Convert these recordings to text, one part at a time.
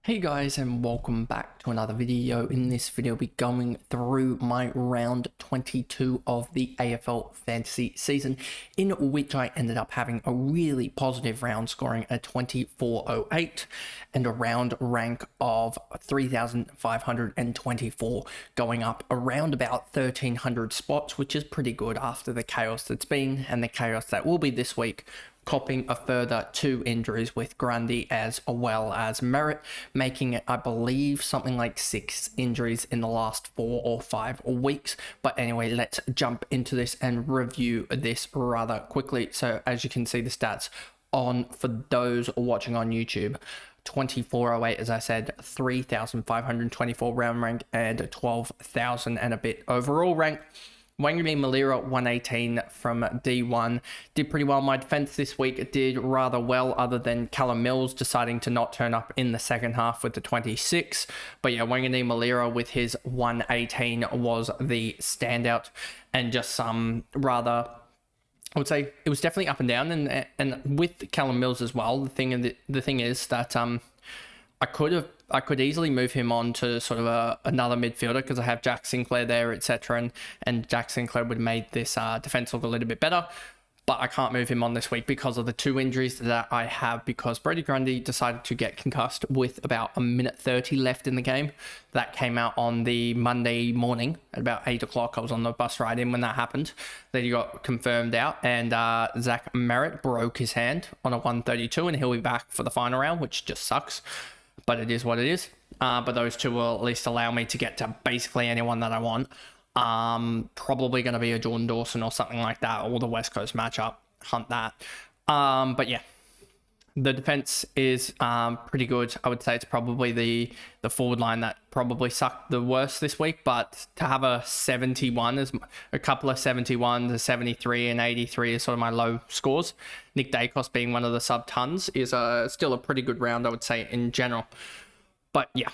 Hey guys, and welcome back to another video. In this video, I'll be going through my round 22 of the AFL Fantasy season, in which I ended up having a really positive round, scoring a 24.08 and a round rank of 3,524, going up around about 1,300 spots, which is pretty good after the chaos that's been and the chaos that will be this week, copping a further 2 injuries with Grundy as well as Merritt, making it, I believe, something like 6 injuries in the last 4 or 5 weeks. But anyway, let's jump into this and review this rather quickly. So as you can see, the stats on for those watching on YouTube: 24.08, as I said, 3,524 round rank and 12,000 and a bit overall rank. Wanganeen-Malira 118 from D1 did pretty well. My defense this week did rather well, other than Callum Mills deciding to not turn up in the second half with the 26. But yeah, Wanganeen-Malira with his 118 was the standout, and just some rather, I would say it was definitely up and down, and with Callum Mills as well. The thing is that I could easily move him on to sort of another midfielder, because I have Jack Sinclair there, etc. And Jack Sinclair would have made this defense look a little bit better. But I can't move him on this week because of the 2 injuries that I have, because Brodie Grundy decided to get concussed with about a minute 30 left in the game. That came out on the Monday morning at about 8 o'clock. I was on the bus ride in when that happened. Then he got confirmed out, and Zach Merritt broke his hand on a 132, and he'll be back for the final round, which just sucks. But it is what it is. But those two will at least allow me to get to basically anyone that I want. Probably going to be a Jordan Dawson or something like that, or the West Coast matchup. Hunt that. But yeah, the defense is pretty good. I would say it's probably the forward line that probably sucked the worst this week. But to have a 71, is a couple of 71s, a 73 and 83 is sort of my low scores. Nick Dacos being one of the sub tons is still a pretty good round, I would say, in general. But yeah,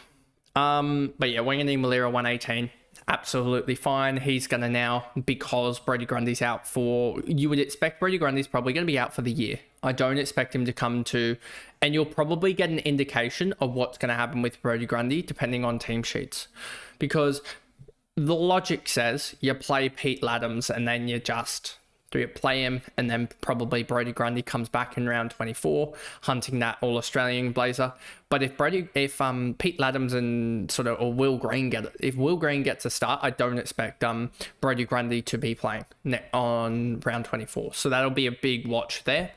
Wanganeen-Malira 118. Absolutely fine. He's going to now, because Brodie Grundy's out for, you would expect Brodie Grundy's probably going to be out for the year. I don't expect him to come to, and you'll probably get an indication of what's going to happen with Brodie Grundy depending on team sheets. Because the logic says you play Pete Ladhams and then you play him, and then probably Brodie Grundy comes back in round 24, hunting that All-Australian blazer. But if Pete Ladhams and or Will Green gets a start, I don't expect Brodie Grundy to be playing on round 24. So that'll be a big watch there.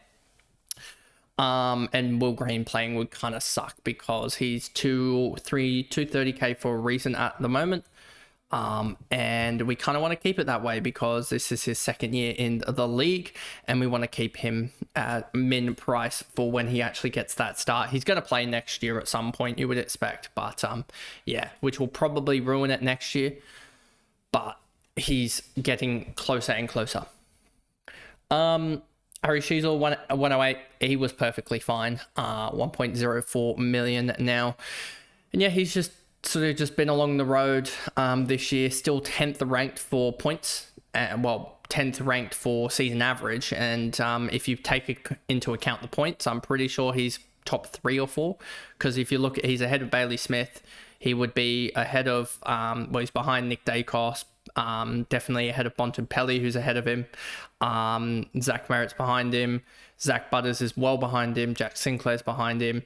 And Will Green playing would kind of suck, because he's 230k for a reason at the moment. And we kind of want to keep it that way, because this is his second year in the league, and we want to keep him at min price for when he actually gets that start. He's going to play next year at some point, you would expect, but yeah, which will probably ruin it next year, but he's getting closer and closer. Harry Sheezel 108, he was perfectly fine. 1.04 million now, and yeah, he's just been along the road this year. Still 10th ranked for points, 10th ranked for season average, and if you take into account the points, I'm pretty sure he's top 3 or 4, because if you look at, he's ahead of Bailey Smith. He would be ahead of he's behind Nick Dacos, definitely ahead of Bontempelli, who's ahead of him. Zach Merritt's behind him. Zach Butters is well behind him. Jack Sinclair's behind him.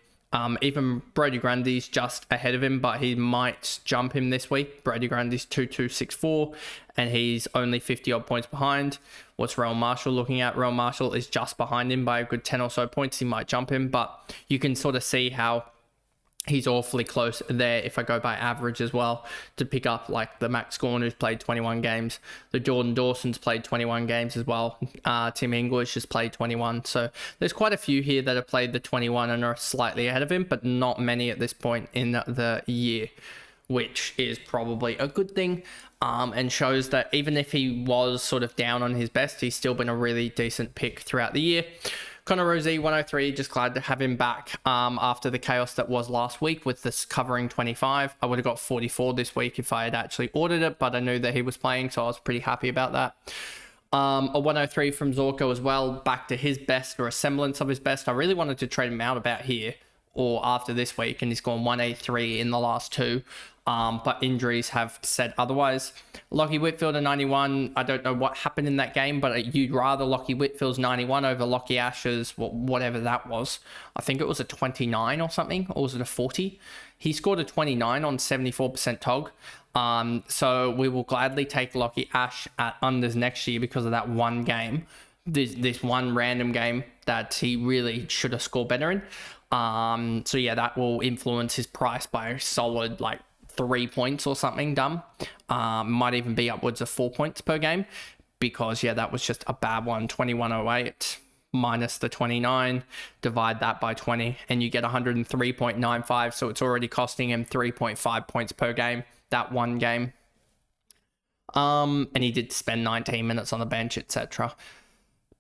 Even Brodie Grundy's just ahead of him, but he might jump him this week. Brodie Grundy's 2264, and he's only 50 odd points behind. What's Rowan Marshall looking at? Rowan Marshall is just behind him by a good 10 or so points. He might jump him, but you can sort of see how he's awfully close there, if I go by average as well, to pick up like the Max Gawn, who's played 21 games. The Jordan Dawson's played 21 games as well. Tim English has played 21. So there's quite a few here that have played the 21 and are slightly ahead of him, but not many at this point in the year, which is probably a good thing, and shows that even if he was sort of down on his best, he's still been a really decent pick throughout the year. Connor Rosie 103, just glad to have him back after the chaos that was last week with this covering 25. I would have got 44 this week if I had actually ordered it, but I knew that he was playing, so I was pretty happy about that. A 103 from Zorko as well, back to his best, or a semblance of his best. I really wanted to trade him out about here, or after this week, and he's gone 183 in the last two. But injuries have said otherwise. Lockie Whitfield at 91. I don't know what happened in that game, but you'd rather Lockie Whitfield's 91 over Lockie Ash's, whatever that was. I think it was a 29 or something, or was it a 40? He scored a 29 on 74% TOG. So we will gladly take Lockie Ash at unders next year because of that one game. This one random game that he really should have scored better in. So yeah, that will influence his price by a solid 3 points or something dumb. Might even be upwards of 4 points per game because yeah, that was just a bad one. 2108 minus the 29, divide that by 20 and you get 103.95. So it's already costing him 3.5 points per game, that one game. And he did spend 19 minutes on the bench, etc.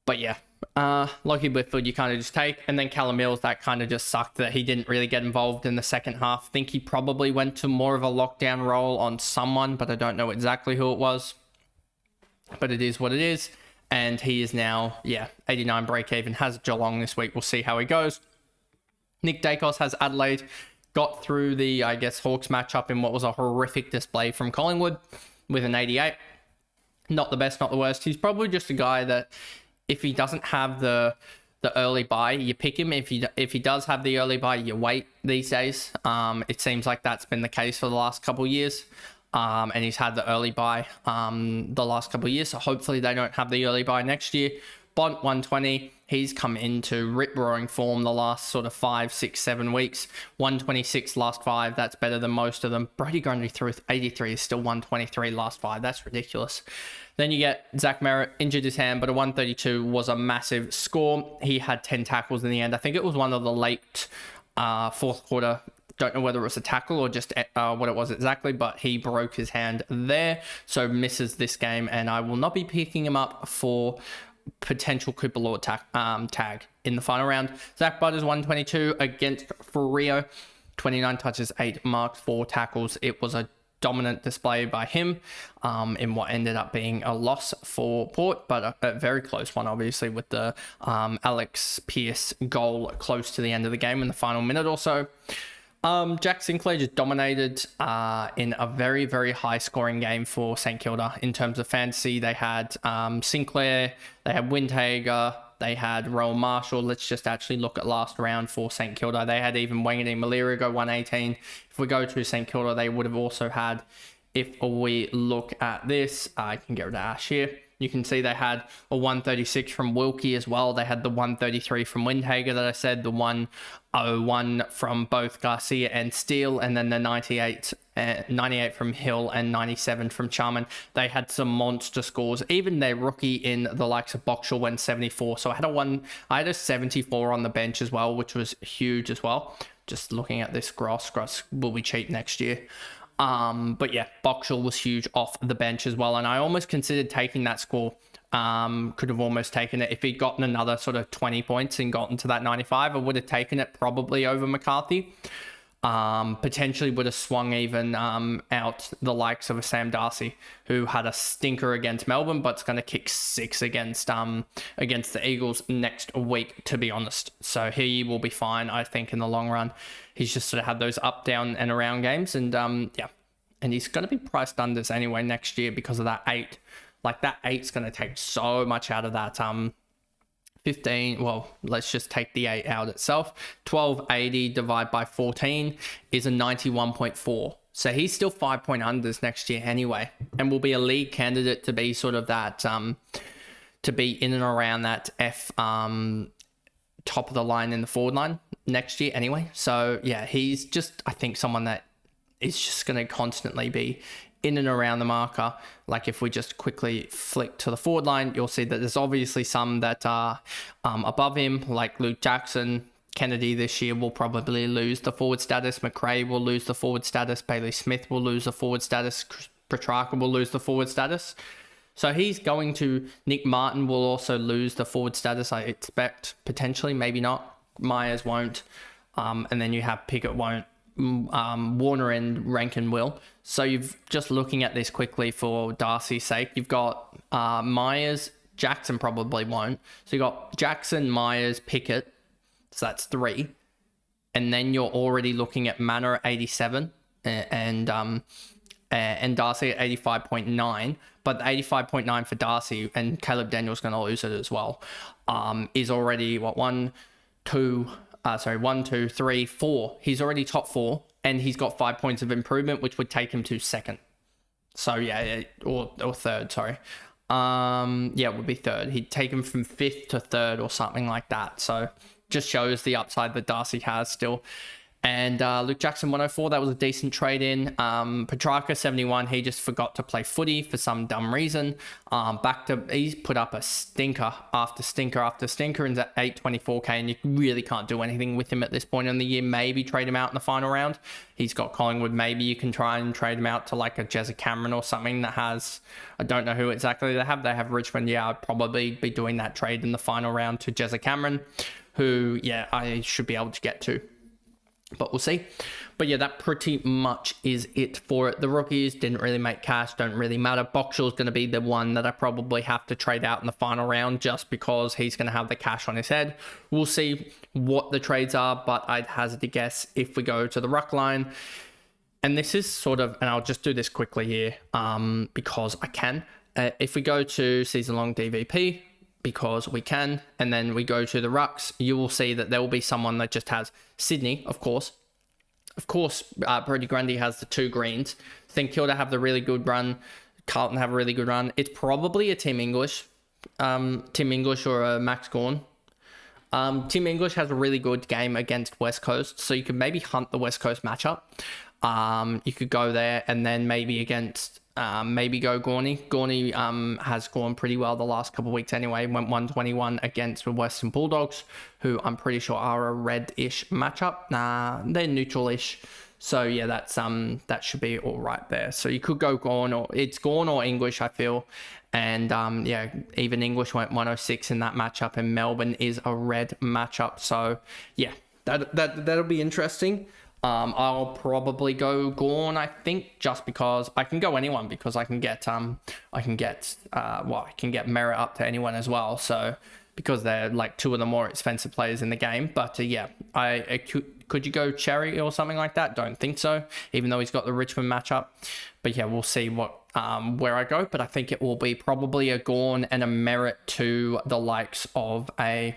But yeah, Lockie Whitfield you kind of just take, and then Callum Mills, that kind of just sucked that he didn't really get involved in the second half. I think he probably went to more of a lockdown role on someone, but I don't know exactly who it was. But it is what it is, and he is now, 89 break even, has Geelong this week. We'll see how he goes. Nick Dacos has Adelaide, got through the, Hawks matchup in what was a horrific display from Collingwood with an 88. Not the best, not the worst. He's probably just a guy that if he doesn't have the early buy, you pick him. If he does have the early buy, you wait these days. It seems like that's been the case for the last couple of years. And he's had the early buy the last couple of years. So hopefully they don't have the early buy next year. Bont 120, he's come into rip-roaring form the last sort of 5, 6, 7 weeks. 126 last 5, that's better than most of them. Brody Grundy through 83 is still 123 last 5, that's ridiculous. Then you get Zach Merritt, injured his hand, but a 132 was a massive score. He had 10 tackles in the end. I think it was one of the late fourth quarter. Don't know whether it was a tackle or just what it was exactly, but he broke his hand there. So misses this game, and I will not be picking him up for potential Cooper Lord tag in the final round. Zach Butters 122 against Freo. 29 touches, 8 marks, 4 tackles. It was a dominant display by him in what ended up being a loss for Port, but a very close one, obviously, with the Alex Pearce goal close to the end of the game in the final minute or so. Jack Sinclair just dominated in a very, very high scoring game for St Kilda in terms of fantasy. They had Sinclair, they had Windhager, they had Rowan Marshall. Let's just actually look at last round for St Kilda. They had even Wangini Malira go 118. If we go to St Kilda, they would have also had, if we look at this, I can get rid of Ash here. You can see they had a 136 from Wilkie as well. They had the 133 from Windhager that I said, the 101 from both Garcia and Steele, and then the 98 from Hill and 97 from Charman. They had some monster scores. Even their rookie in the likes of Boxall went 74. So I had a 74 on the bench as well, which was huge as well. Just looking at this, Gross will be cheap next year. But yeah, Boxall was huge off the bench as well. And I almost considered taking that score. Could have almost taken it. If he'd gotten another sort of 20 points and gotten to that 95, I would have taken it probably over McCarthy. Potentially would have swung even out the likes of a Sam Darcy, who had a stinker against Melbourne, but's going to kick 6 against the Eagles next week, to be honest. So he will be fine, I think, in the long run. He's just sort of had those up, down, and around games, and and he's going to be priced unders anyway next year because of that 8. Like, that 8's going to take so much out of that 15, well, let's just take the 8 out itself. 1280 divided by 14 is a 91.4. So he's still 5 point unders next year anyway, and will be a league candidate to be sort of that, to be in and around that top of the line in the forward line next year anyway. So yeah, he's just, I think, someone that is just going to constantly be in and around the marker. Like, if we just quickly flick to the forward line, you'll see that there's obviously some that are above him, like Luke Jackson. Kennedy this year will probably lose the forward status. McRae will lose the forward status. Bailey Smith will lose the forward status. Petrarca will lose the forward status. So he's going to... Nick Martin will also lose the forward status, I expect. Potentially, maybe not. Myers won't. And then you have Pickett won't. Warner and Rankin will. So you've just looking at this quickly for Darcy's sake, you've got Myers, Jackson probably won't. So you've got Jackson, Myers, Pickett. So that's 3. and then you're already looking at Manor at 87 and Darcy at 85.9. But the 85.9 for Darcy, and Caleb Daniel's going to lose it as well, is already what, 1, 2, 3, 4. He's already top 4, and he's got 5 points of improvement, which would take him to second. So yeah, or third, sorry. Yeah, it would be third. He'd take him from 5th to 3rd or something like that. So just shows the upside that Darcy has still. And Luke Jackson 104, that was a decent trade in. Petrarca 71, he just forgot to play footy for some dumb reason. He's put up a stinker after stinker after stinker, and at 824k, and you really can't do anything with him at this point in the year. Maybe trade him out in the final round. He's got Collingwood. Maybe you can try and trade him out to like a Jezza Cameron or something that has, I don't know who exactly they have. They have Richmond. Yeah, I'd probably be doing that trade in the final round to Jezza Cameron, who, yeah, I should be able to get to. But we'll see. But yeah, that pretty much is it for it. The rookies didn't really make cash, don't really matter. Boxall's going to be the one that I probably have to trade out in the final round just because he's going to have the cash on his head. We'll see what the trades are, but I'd hazard a guess if we go to the ruck line. And this is sort of, and I'll just do this quickly here because I can. If we go to season-long DVP, because we can, and then we go to the rucks, you will see that there will be someone that just has Sydney, of course. Brody Grundy has the 2 greens. St Kilda have the really good run. Carlton have a really good run. It's probably a Tim English or a Max Gawn. Tim English has a really good game against West Coast, so you could maybe hunt the West Coast matchup. You could go there, and then maybe against maybe go Gorney. Gorney has gone pretty well the last couple of weeks anyway. Went 121 against the Western Bulldogs, who I'm pretty sure are a red-ish matchup. They're neutral-ish. So yeah, that should be all right there. So you could go Gorn, or it's Gorn or English, I feel. And yeah, even English went 106 in that matchup, and Melbourne is a red matchup. So yeah, that'll be interesting. I'll probably go Gorn, I think, just because I can go anyone, because I can get Merritt up to anyone as well. So because they're like 2 of the more expensive players in the game. But yeah, could you go Cherry or something like that? Don't think so, even though he's got the Richmond matchup. But yeah, we'll see where I go. But I think it will be probably a Gorn and a Merritt to the likes of a.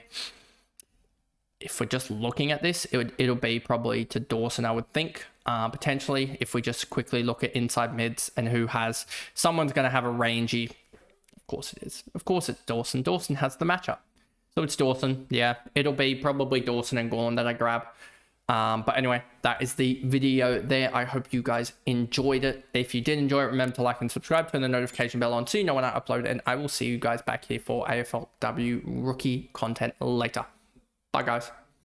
If we're just looking at this, it'll be probably to Dawson, I would think, potentially, if we just quickly look at inside mids and who has, someone's going to have a rangy, of course it is. Of course it's Dawson. Dawson has the matchup. So it's Dawson. Yeah, it'll be probably Dawson and Gawn that I grab. But anyway, that is the video there. I hope you guys enjoyed it. If you did enjoy it, remember to like and subscribe, turn the notification bell on so you know when I upload it, and I will see you guys back here for AFLW rookie content later. Bye, guys.